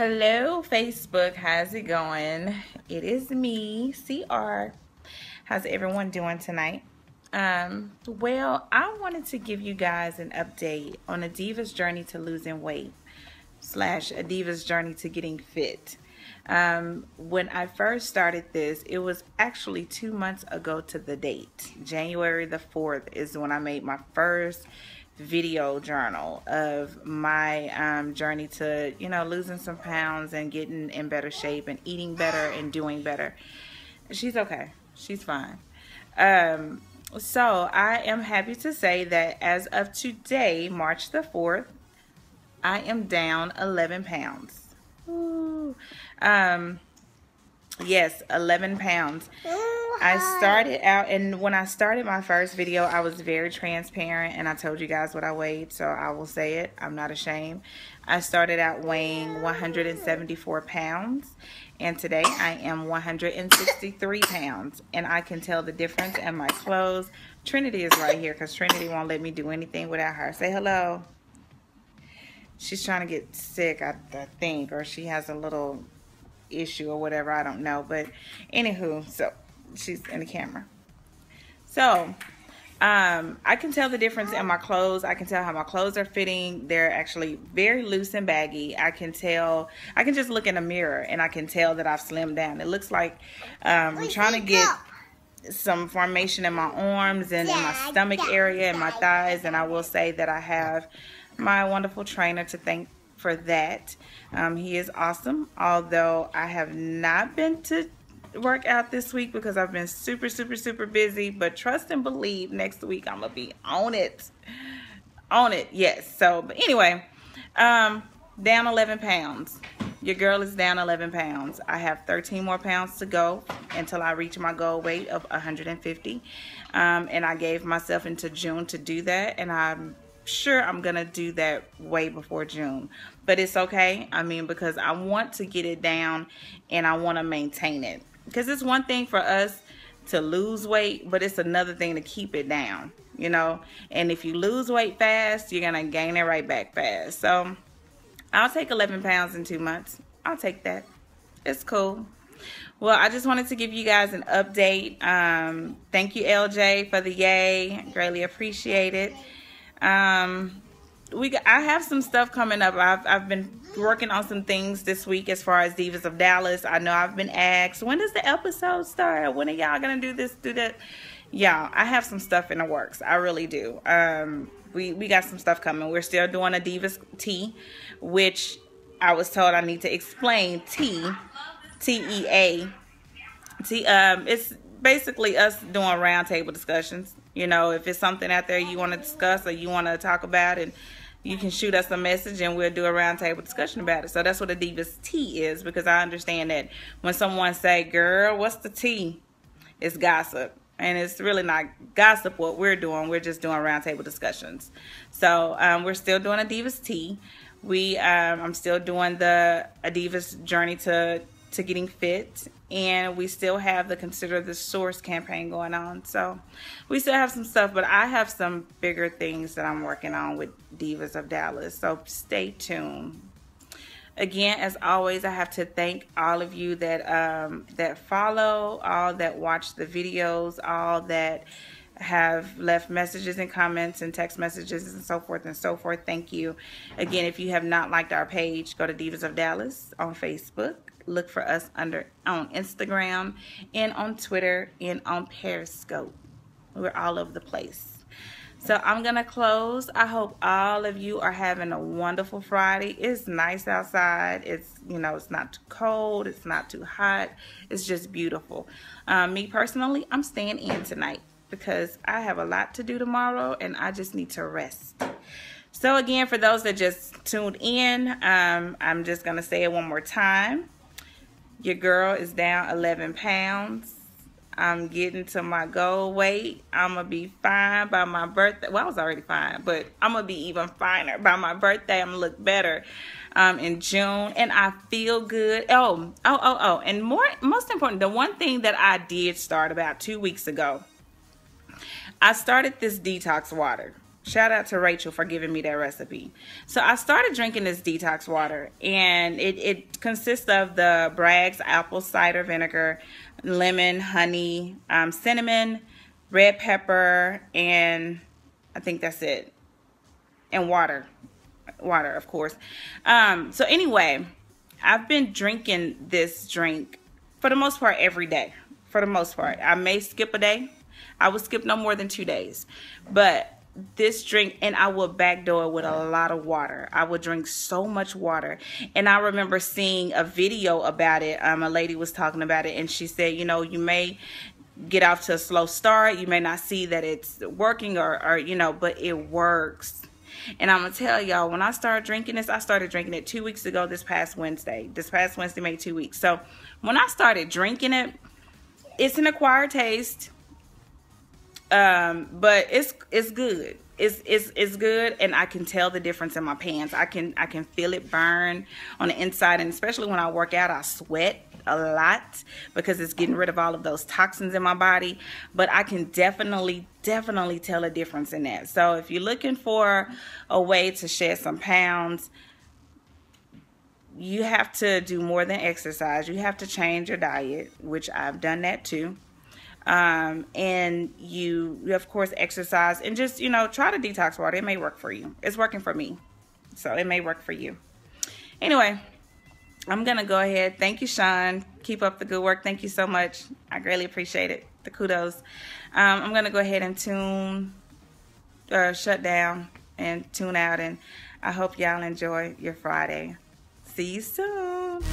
Hello, Facebook. How's it going? It is me, CR. How's everyone doing tonight? Well, I wanted to give you guys an update on a diva's journey to losing weight / a diva's journey to getting fit. When I first started this, it was actually 2 months ago to the date. January the 4th is when I made my first video journal of my journey to, losing some pounds and getting in better shape and eating better and doing better. She's okay. She's fine. So I am happy to say that as of today, March the 4th, I am down 11 pounds. Ooh. Yes, 11 pounds. I started out, and when I started my first video, I was very transparent, and I told you guys what I weighed, so I will say it. I'm not ashamed. I started out weighing 174 pounds, and today I am 163 pounds, and I can tell the difference in my clothes. Trinity is right here, because Trinity won't let me do anything without her. Say hello. She's trying to get sick, I think, or she has a little issue or whatever, I don't know. But anywho, so she's in the camera. So I can tell the difference in my clothes. I can tell how my clothes are fitting. They're actually very loose and baggy. I can tell, I can just look in the mirror and I can tell that I've slimmed down. It looks like I'm trying to get some formation in my arms and in my stomach area and my thighs, and I will say that I have my wonderful trainer to thank for that. He is awesome, although I have not been to work out this week because I've been super busy, but trust and believe next week I'm gonna be on it, yes. So but anyway, down 11 pounds. Your girl is down 11 pounds. I have 13 more pounds to go until I reach my goal weight of 150, and I gave myself into June to do that, and I'm sure I'm gonna do that way before June, but it's okay. I mean, because I want to get it down and I want to maintain it, because it's one thing for us to lose weight, but it's another thing to keep it down, and if you lose weight fast, you're gonna gain it right back fast. So I'll take 11 pounds in 2 months. I'll take that. It's cool. Well, I just wanted to give you guys an update. Thank you, LJ, for the yay. Greatly appreciate it. I have some stuff coming up. I've been working on some things this week as far as Divas of Dallas. I know I've been asked, when does the episode start? When are y'all gonna do this, do that? Y'all, I have some stuff in the works. I really do. We got some stuff coming. We're still doing a Divas tea, which I was told I need to explain. TEA. It's basically us doing roundtable discussions. If it's something out there you want to discuss or you want to talk about, and you can shoot us a message and we'll do a roundtable discussion about it. So that's what a Divas tea is, because I understand that when someone say, girl, what's the tea? It's gossip. And it's really not gossip what we're doing. We're just doing roundtable discussions. So we're still doing a Divas tea. I'm still doing a Divas journey to getting fit, and we still have the Consider the Source campaign going on. So we still have some stuff, but I have some bigger things that I'm working on with Divas of Dallas. So stay tuned. Again, as always, I have to thank all of you that follow, all that watch the videos, all that have left messages and comments and text messages and so forth and so forth. Thank you. Again, if you have not liked our page, go to Divas of Dallas on Facebook. Look for us on Instagram and on Twitter and on Periscope. We're all over the place. So I'm going to close. I hope all of you are having a wonderful Friday. It's nice outside. It's not too cold. It's not too hot. It's just beautiful. Me personally, I'm staying in tonight because I have a lot to do tomorrow and I just need to rest. So again, for those that just tuned in, I'm just going to say it one more time. Your girl is down 11 pounds. I'm getting to my goal weight. I'm going to be fine by my birthday. Well, I was already fine, but I'm going to be even finer by my birthday. I'm going to look better in June, and I feel good. And most important, the one thing that I did start about 2 weeks ago, I started this detox water. Shout out to Rachel for giving me that recipe. So I started drinking this detox water, and it consists of the Bragg's apple cider vinegar, lemon, honey, cinnamon, red pepper, and I think that's it. And water, of course. So anyway, I've been drinking this drink for the most part every day. For the most part, I may skip a day. I would skip no more than 2 days, but this drink, and I would backdoor with a lot of water. I would drink so much water. And I remember seeing a video about it. A lady was talking about it, and she said, you know, you may get off to a slow start. You may not see that it's working or you know, but it works. And I'm going to tell y'all, when I started drinking this, I started drinking it 2 weeks ago, this past Wednesday. This past Wednesday made 2 weeks. So when I started drinking it, it's an acquired taste. But it's good. It's good, and I can tell the difference in my pants. I can feel it burn on the inside, and especially when I work out, I sweat a lot because it's getting rid of all of those toxins in my body. But I can definitely tell a difference in that. So if you're looking for a way to shed some pounds, you have to do more than exercise. You have to change your diet, which I've done that too. And you of course exercise, and just, you know, try to detox water. It may work for you. It's working for me, so it may work for you. Anyway, I'm gonna go ahead. Thank you, Sean. Keep up the good work. Thank you so much. I greatly appreciate it. The kudos. I'm gonna go ahead and shut down and tune out, and I hope y'all enjoy your Friday. See you soon.